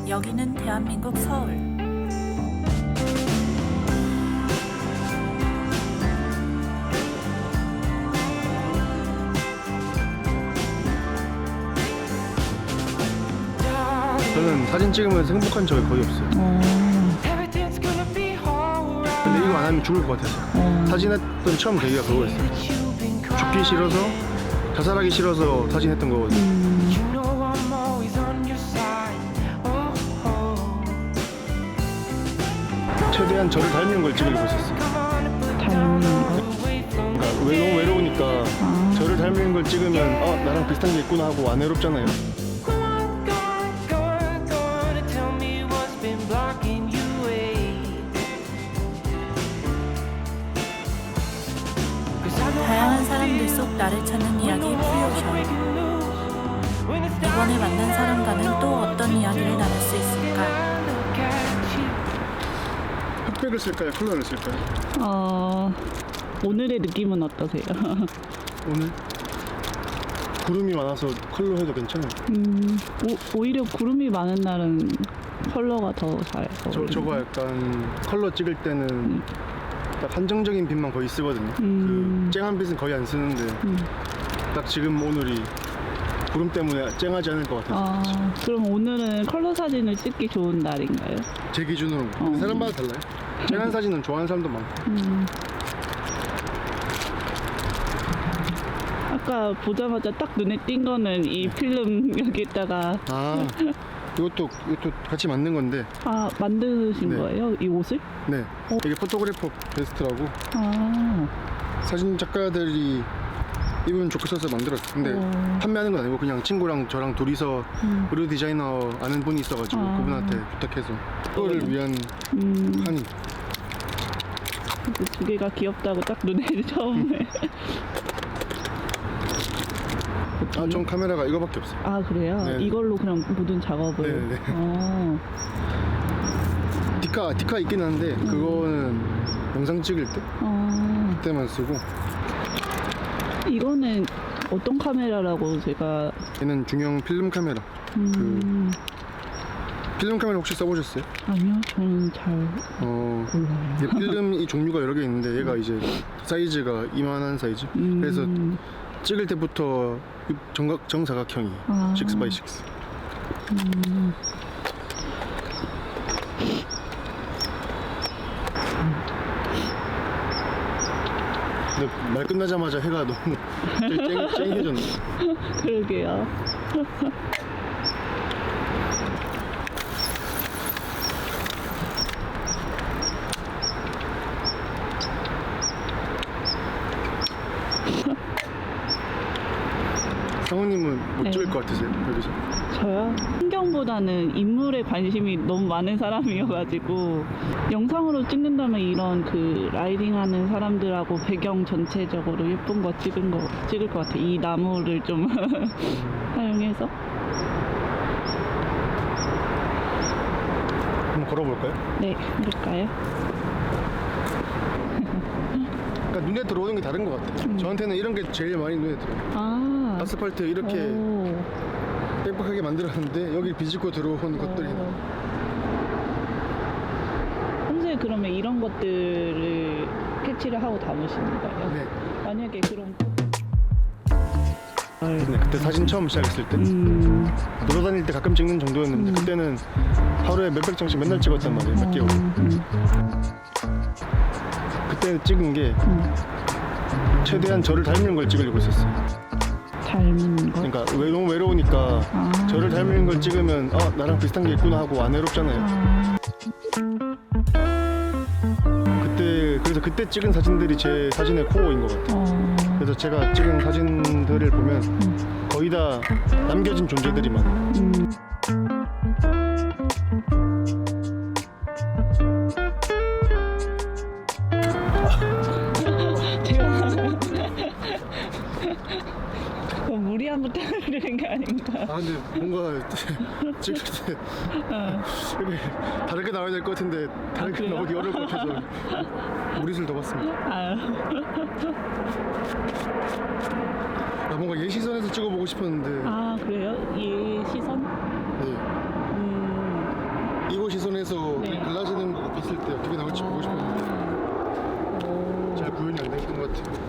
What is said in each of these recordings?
여기는 대한민국 서울. 저는 사진 찍으면서 행복한 적이 거의 없어요. 근데 이거 안 하면 죽을 것 같아서. 사진했던 처음 계기가 그거였어요. 죽기 싫어서, 자살하기 싫어서 사진했던 거거든요. 최대한 저를 닮는 걸 찍으려고 했었어요. 닮는 거? 그러니까 너무 외로우니까 저를 닮는 걸 찍으면 나랑 비슷한 게 있구나 하고 안 외롭잖아요. 다양한 사람들 속 나를 찾는 이야기 프리오션. 이번에 만난 사람과는 또 어떤 이야기를 나눌 수 있을까? 흑백을 쓸까요? 컬러를 쓸까요? 오늘의 느낌은 어떠세요? 오늘 구름이 많아서 컬러 해도 괜찮아요. 오히려 구름이 많은 날은 컬러가 더 잘 어울리는. 저거 약간 컬러 찍을 때는 딱 한정적인 빛만 거의 쓰거든요. 그 쨍한 빛은 거의 안 쓰는데 딱 지금 오늘이 구름 때문에 쨍하지 않을 것 같아서. 그럼 오늘은 컬러 사진을 찍기 좋은 날인가요? 제 기준으로. 근데 사람마다 달라요. 쨍한 사진은 좋아하는 사람도 많고. 아까 보자마자 딱 눈에 띈 거는 이 필름 여기다가 이것도 같이 만든 건데. 만드신 네. 거예요? 이 옷을? 네. 이게 포토그래퍼 베스트라고 사진 작가들이 입으면 좋겠어서 만들었어요. 근데 판매하는 건 아니고 그냥 친구랑 저랑 둘이서 의류 디자이너 아는 분이 있어가지고 그분한테 부탁해서 그거를 위한 판이. 두 개가 귀엽다고 딱 눈에 처음에. 전 카메라가 이거밖에 없어요. 그래요? 네. 이걸로 그냥 모든 작업을. 네네. 디카 있긴 한데 그거는 영상 찍을 때 그때만 쓰고. 이거는 어떤 카메라라고 제가. 얘는 중형 필름 카메라. 그 필름 카메라 혹시 써보셨어요? 아니요, 저는 잘 몰라요. 얘 필름 이 종류가 여러 개 있는데 얘가 이제 사이즈가 이만한 사이즈. 그래서 찍을 때부터 정사각형이에요. 6x6. 근데 말 끝나자마자 해가 너무 쨍해졌네. 그러게요. 상우님은 못 찍을 것 같으세요? 여기서? 저요? 풍경보다는 인물에 관심이 너무 많은 사람이어가지고 영상으로 찍는다면 이런 그 라이딩하는 사람들하고 배경 전체적으로 예쁜 거 찍을 것 같아요. 이 나무를 좀 사용해서. 한번 걸어볼까요? 네, 그럴까요? 그러니까 눈에 들어오는 게 다른 것 같아요. 저한테는 이런 게 제일 많이 눈에 들어요. 아스팔트 이렇게 빽빽하게 만들었는데 여기 비집고 들어오는 것들이. 평소에 그러면 이런 것들을 캐치를 하고 다니시는 거예요? 네. 만약에 그런 네, 그때 사진 처음 시작했을 때 돌아다닐 때 가끔 찍는 정도였는데 그때는 하루에 몇백 장씩 맨날 찍었단 말이에요. 몇 개월. 그때 찍은 게 최대한 저를 닮는 걸 찍으려고 했었어요. 닮은 거? 그러니까 너무 외로우니까 저를 닮는 걸 찍으면 나랑 비슷한 게 있구나 하고 안 외롭잖아요. 그래서 그때 찍은 사진들이 제 사진의 코어인 것 같아요. 그래서 제가 찍은 사진들을 보면 거의 다 남겨진 존재들이 많아요. 무리한 거 때문에 게 아닌가? 근데 뭔가 찍을 때 이렇게 다르게 나와야 될 것 같은데 다르게 나오기 어려울 것 같아서 무리수를 더 봤습니다. 뭔가 얘 시선에서 찍어보고 싶었는데. 그래요? 얘 시선? 네. 이곳 시선에서 네. 갈라지는 거 봤을 때 어떻게 나올지 보고 싶었는데 잘 구현이 안 됐던 것 같아요.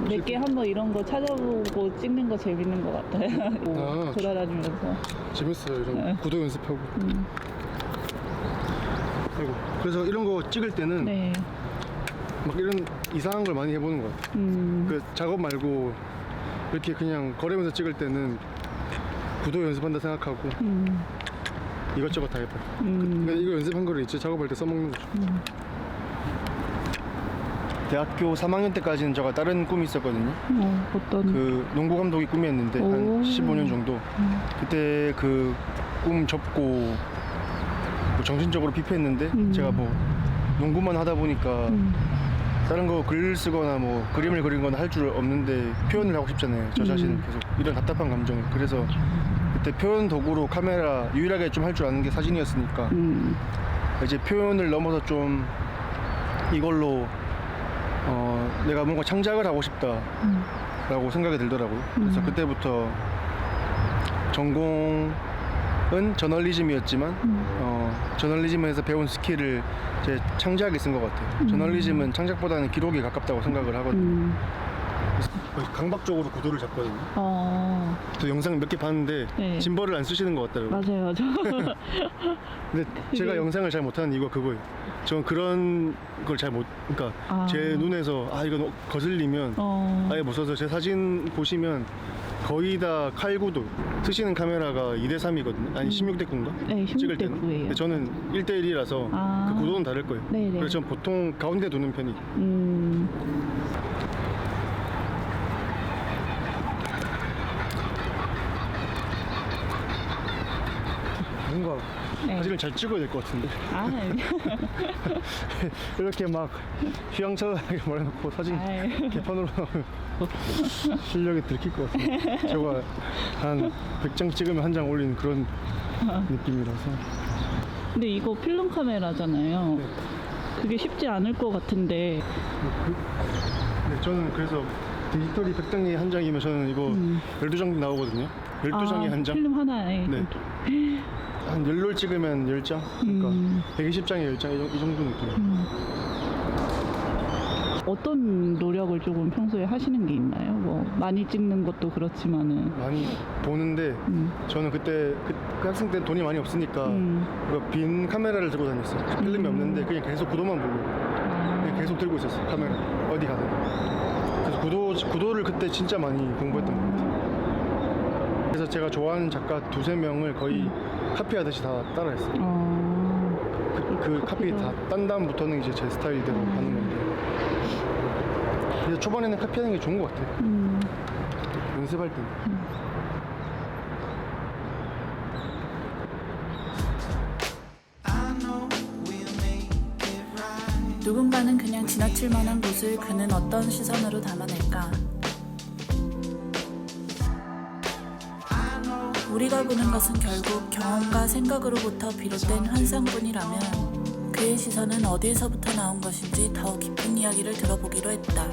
내게 한번 이런 거 찾아보고 찍는 거 재밌는 것 같아요. 아, 돌아다니면서. 재밌어요. 이런 구도 연습하고. 아이고, 그래서 이런 거 찍을 때는 네. 막 이런 이상한 걸 많이 해보는 것 같아요. 그 작업 말고 이렇게 그냥 걸으면서 찍을 때는 구도 연습한다 생각하고 이것저것 다 해봐요. 그러니까 이거 연습한 거를 이제 작업할 때 써먹는 거죠. 대학교 3학년 때까지는 제가 다른 꿈이 있었거든요. 어떤? 그 농구 감독이 꿈이었는데 오. 한 15년 정도. 그때 그 꿈 접고 뭐 정신적으로 피폐했는데 제가 뭐 농구만 하다 보니까 다른 거 글 쓰거나 뭐 그림을 그리거나 할 줄 없는데 표현을 하고 싶잖아요. 저 자신은 계속 이런 답답한 감정을. 그래서 그때 표현 도구로 카메라 유일하게 좀 할 줄 아는 게 사진이었으니까 이제 표현을 넘어서 좀 이걸로 내가 뭔가 창작을 하고 싶다라고 생각이 들더라고요. 그래서 그때부터 전공은 저널리즘이었지만 저널리즘에서 배운 스킬을 제 창작에 쓴 것 같아요. 저널리즘은 창작보다는 기록에 가깝다고 생각을 하거든요. 그래서 거의 강박적으로 구도를 잡거든요. 또 영상 몇 개 봤는데 네. 짐벌을 안 쓰시는 것 같더라고요. 맞아요. 근데 제가 영상을 잘 못하는 이유가 그거예요. 저는 그런 걸 잘 못, 그러니까 제 눈에서 이거 거슬리면 아예 못 써서 제 사진 보시면 거의 다 칼구도 쓰시는 카메라가 2:3이거든요. 아니 16대 9인가? 네, 찍을 16대 때는. 9예요. 근데 저는 1:1이라서 그 구도는 다를 거예요. 네네. 그래서 전 보통 가운데 두는 편이에요. 뭔가 네. 사진을 잘 찍어야 될 것 같은데 네. 이렇게 막 휘황찬란하게 말해놓고 사진 개판으로 나오면 실력이 들킬 것 같아요. 제가 한 100장 찍으면 한 장 올리는 그런 느낌이라서. 근데 이거 필름 카메라잖아요. 네. 그게 쉽지 않을 것 같은데. 네, 저는 그래서 디지털이 100장이 한 장이면 저는 이거 12장 나오거든요. 12장이 한 장. 필름 하나에. 네. 한 10롤 찍으면 10장? 그러니까 120장에 10장 이 정도 느낌. 어떤 노력을 조금 평소에 하시는 게 있나요? 뭐 많이 찍는 것도 그렇지만은. 많이 보는데 저는 그때 그 학생 때 돈이 많이 없으니까 그 빈 카메라를 들고 다녔어요. 필름이 없는데 그냥 계속 구도만 보고 그냥 계속 들고 있었어요. 카메라 어디 가든. 그래서 구도를 그때 진짜 많이 공부했던 것 같아요. 그래서 제가 좋아하는 작가 2-3명을 거의 카피하듯이 다 따라했어요. 그 카피 다 딴 다음부터는 이제 제 스타일대로 하는 건데. 근데 초반에는 카피하는 게 좋은 것 같아요. 연습할 때는. 누군가는 그냥 지나칠 만한 곳을 그는 어떤 시선으로 담아낼까? 우리가 보는 것은 결국 경험과 생각으로부터 비롯된 환상뿐이라면 그의 시선은 어디에서부터 나온 것인지 더 깊은 이야기를 들어보기로 했다.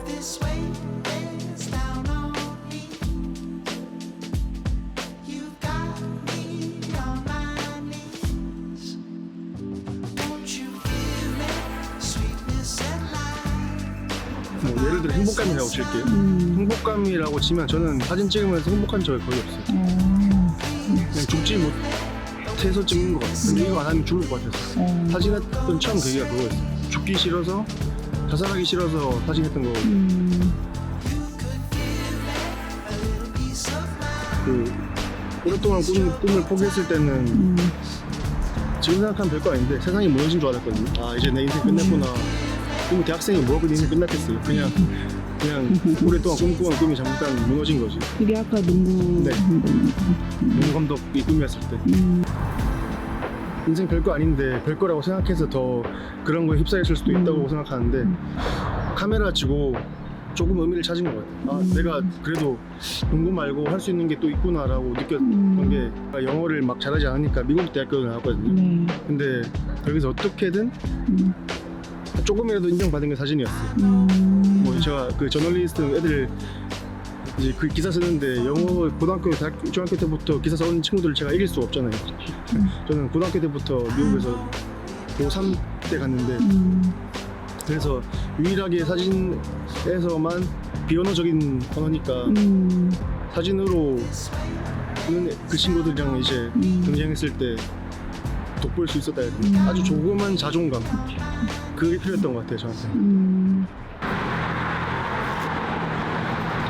뭐 예를 들어 행복감이라고 칠게요. 행복감이라고 치면 저는 사진 찍으면서 행복한 적이 거의 없어요. 그냥 죽지 못해서 찍는 것 같아요. 근데 이거 안 하면 죽을 것 같아서. 사진했던 처음 계기가 그거였어요. 죽기 싫어서, 자살하기 싫어서 사진했던 거거든요. 그 오랫동안 꿈을 포기했을 때는 지금 생각하면 별거 아닌데 세상이 무너진 줄 알았거든요. 이제 내 인생 끝났구나. 꿈이 대학생이 뭐하고 인생 끝났겠어요. 그냥 오랫동안 꿈꾸던 꿈이 잠깐 무너진 거지. 그게 아까 농구. 네. 농구 감독이 꿈이었을 때. 인생 별거 아닌데 별거라고 생각해서 더 그런 거에 휩싸였을 수도 있다고 생각하는데 카메라 치고 조금 의미를 찾은 것 같아요. 내가 그래도 농구 말고 할 수 있는 게 또 있구나라고 느꼈던 게 영어를 막 잘하지 않으니까 미국 대학교를 나왔거든요. 근데 거기서 어떻게든 조금이라도 인정받은 게 사진이었어요. 뭐 제가 그 저널리스트 애들 이제 그 기사 쓰는데 영어 고등학교, 대학교, 중학교 때부터 기사 써온 친구들을 제가 이길 수가 없잖아요. 저는 고등학교 때부터 미국에서 고3 때 갔는데 그래서 유일하게 사진에서만 비언어적인 언어니까 사진으로 그 친구들이랑 이제 경쟁했을 때 돋보일 수 있었다 해야 되나? 아주 조그만 자존감 그게 필요했던 것 같아요 저한테.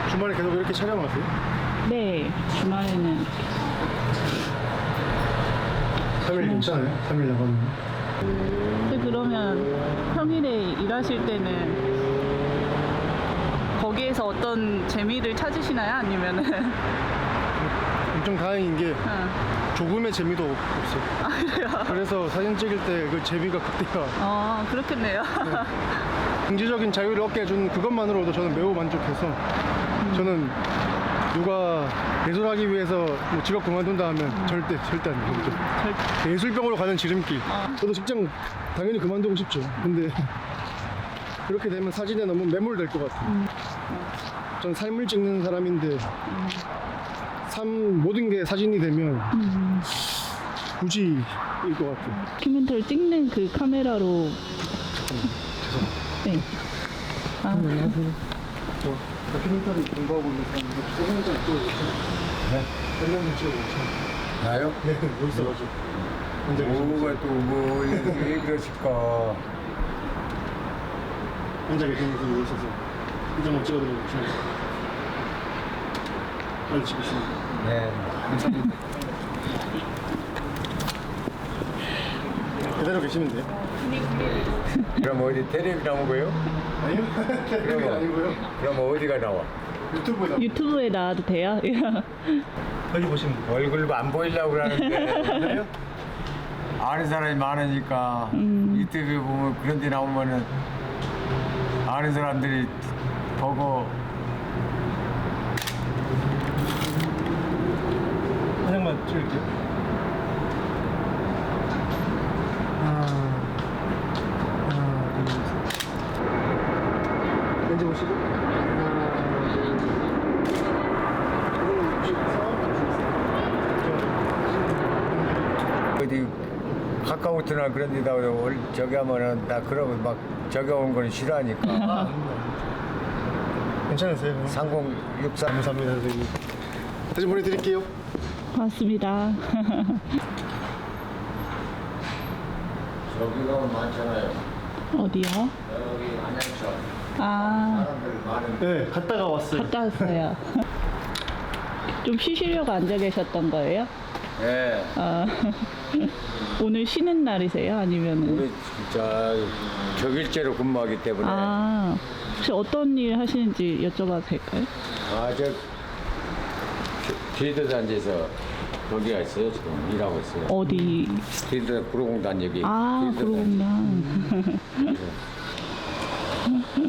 주말에 계속 이렇게 촬영하세요? 네, 주말에는 3일 괜찮아요? 3일 나가면 근데 그러면 평일에 일하실 때는 거기에서 어떤 재미를 찾으시나요? 아니면은 엄청 다행인 게 조금의 재미도 없어요. 아, 그래요? 그래서 사진 찍을 때 그 재미가 극대화. 그렇겠네요. 경제적인 자유를 얻게 해준 그것만으로도 저는 매우 만족해서 저는 누가 예술하기 위해서 뭐 직업 그만둔다 하면 절대 안 됩니다. 예술병으로 가는 지름길. 저도 직장 당연히 그만두고 싶죠. 근데 그렇게 되면 사진에 너무 매몰될 것 같아요. 전 삶을 찍는 사람인데 모든 게 사진이 되면 굳이일 것 같아요. 다큐멘터리 찍는 그 카메라로. 네. 저 다큐멘터리 공부하고 있는 사람인데 소장장 찍어주세요. 네? 소장장 찍어주세요. 나요? 네, 여기 있어가지고. 앉아 계세요. 뭐가 또왜 그러실까? 앉아 계시는 분이 여기 있어서 한 장만 찍어드리고 싶어요. 빨리 찍으시면 네. 그대로 계시면 돼요. 그럼 어디 텔레비 나온 거예요? 아니요? 그게 아니고요. 그럼 어디가 나와? 유튜브에 나 유튜브에 나와도 돼요? 여기 보시면 돼요. 얼굴 안 보이려고 그러는데 아는 사람이 많으니까 유튜브에 보면 그런 데 나오면은 아는 사람들이 보고 한 장만 찍을게요. 렌즈 보시고 어디 카카오톡이나 그런 데다 저기 하면은 나 그러면 막 저기 온 건 싫어하니까 괜찮으세요? 3063 감사합니다 선생님. 다시 보내드릴게요. 고맙습니다. 저기 가면 많잖아요. 어디요? 여기 안양천 아, 사람들 많은 네, 갔다가 왔어요. 갔다 왔어요. 좀 쉬시려고 앉아 계셨던 거예요? 예. 아, 오늘 쉬는 날이세요? 아니면은? 우리 진짜 격일제로 근무하기 때문에 아, 혹시 어떤 일 하시는지 여쭤봐도 될까요? 저 뒤에도 앉아서 거기가 있어요. 지금 일하고 있어요. 어디? 뒤에도 구로공단 여기. 아, 뒤에도 그러구나.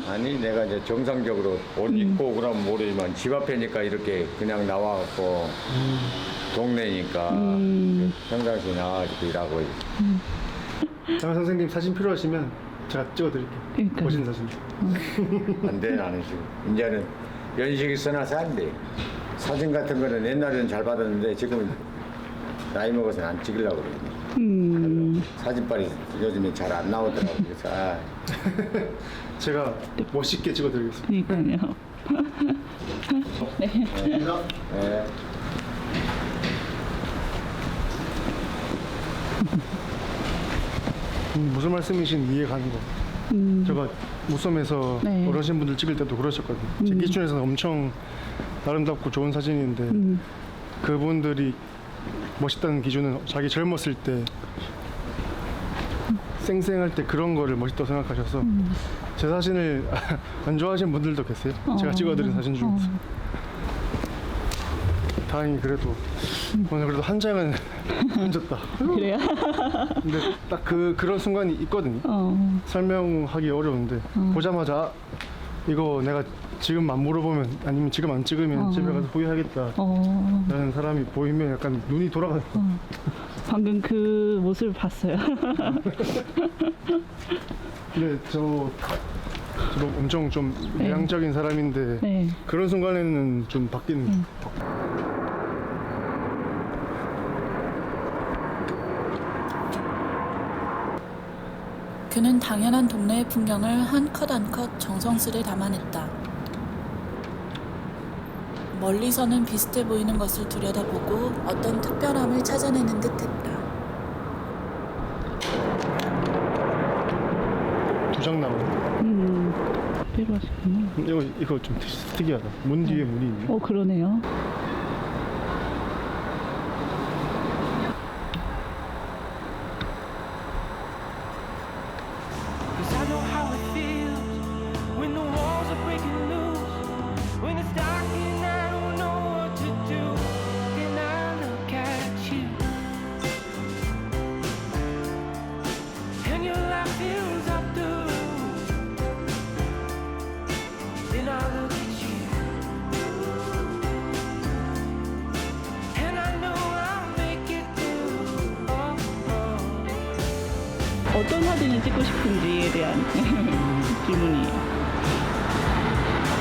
아니 내가 이제 정상적으로 옷 입고 그러면 모르지만 집 앞에니까 이렇게 그냥 나와갖고 동네니까 평상시에 나와가지고 일하고 장하 선생님 사진 필요하시면 제가 찍어드릴게요. 그러니까요. 멋있는 사진. 안돼 나는 지금 이제는 연식이 써놔서 안 돼. 사진 같은 거는 옛날에는 잘 받았는데 지금은 나이 먹어서 안 찍으려고 그래. 사진빨이 요즘에 잘 안 나오더라고. 그래서 제가 멋있게 찍어드리겠습니다. 그러니까요. 네. 네. 무슨 말씀이신 이해 가는 거. 제가 무섬에서 네. 어르신분들 찍을 때도 그러셨거든요. 제 기준에서는 엄청 아름답고 좋은 사진인데 그분들이 멋있다는 기준은 자기 젊었을 때 쌩쌩할 때 그런 거를 멋있다고 생각하셔서 제 사진을 안 좋아하시는 분들도 계세요. 제가 찍어드린 사진 중에서. 다행히 그래도 오늘 그래도 한 장은 얹었다. 그래요? 근데 딱 그런 순간이 있거든요. 설명하기 어려운데 보자마자 이거 내가 지금 안 물어보면 아니면 지금 안 찍으면 집에 가서 후회하겠다 라는 사람이 보이면 약간 눈이 돌아가요. 방금 그 모습을 봤어요. 근데 저 저도 엄청 좀 내향적인 사람인데 네. 그런 순간에는 좀 바뀌는 그는 당연한 동네의 풍경을 한 컷 한 컷 정성스레 담아냈다. 멀리서는 비슷해 보이는 것을 들여다보고 어떤 특별함을 찾아내는 듯했다. 두장 나오네. 필요하시구나. 이거 좀 특이하다. 문 뒤에 물이 있네. 그러네요. Cause I know how it feels when the walls are breaking loose. When it's dark and I don't know what to do. And I look at you. And your light fills up the room. Then I look at you. And I know I'll make it through. 어떤 사진을 찍고 싶은지에 대한 질문이에요.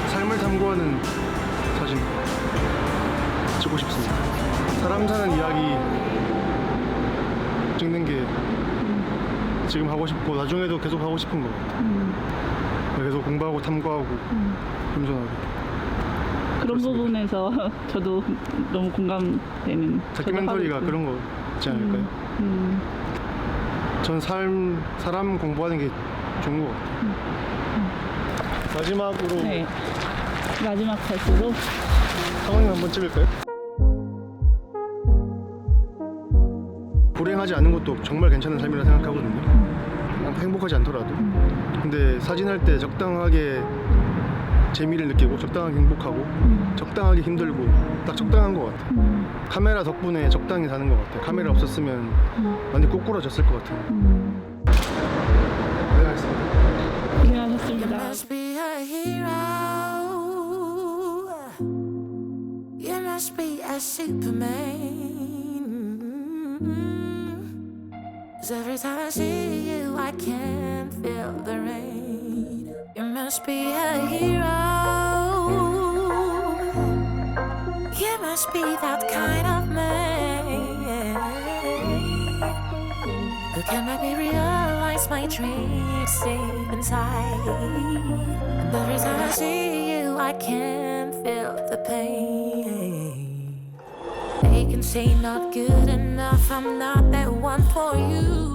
삶을 탐구하는 사진 찍고 싶습니다. 사람 사는 이야기 찍는 게 지금 하고 싶고 나중에도 계속 하고 싶은 거 같아요. 계속 공부하고 탐구하고 겸손하게. 그런 그렇습니다. 부분에서 저도 너무 공감되는. 다큐멘터리가 저도 하고 그런 거 있지 않을까요? 전 사람 공부하는 게 좋은 것 같아요. 마지막으로 네. 마지막 컷으로 상황 한번 찍을까요? 불행하지 않은 것도 정말 괜찮은 삶이라 생각하거든요. 행복하지 않더라도. 근데 사진할 때 적당하게 재미를 느끼고 적당하게 행복하고 적당하게 힘들고 딱 적당한 것 같아요. 카메라 덕분에 적당히 사는 것 같아요. 카메라 없었으면 완전 꼬꾸라졌을 것 같아요. 네, 알겠습니다. 고생하셨습니다. Must be a hero. You must be a Superman. 'Cause every time I see you, I can feel the rain. You must be a hero. You must be that kind of man who can make me realize my dreams deep inside. And every time I see you, I can feel the pain. They can say not good enough, I'm not that one for you.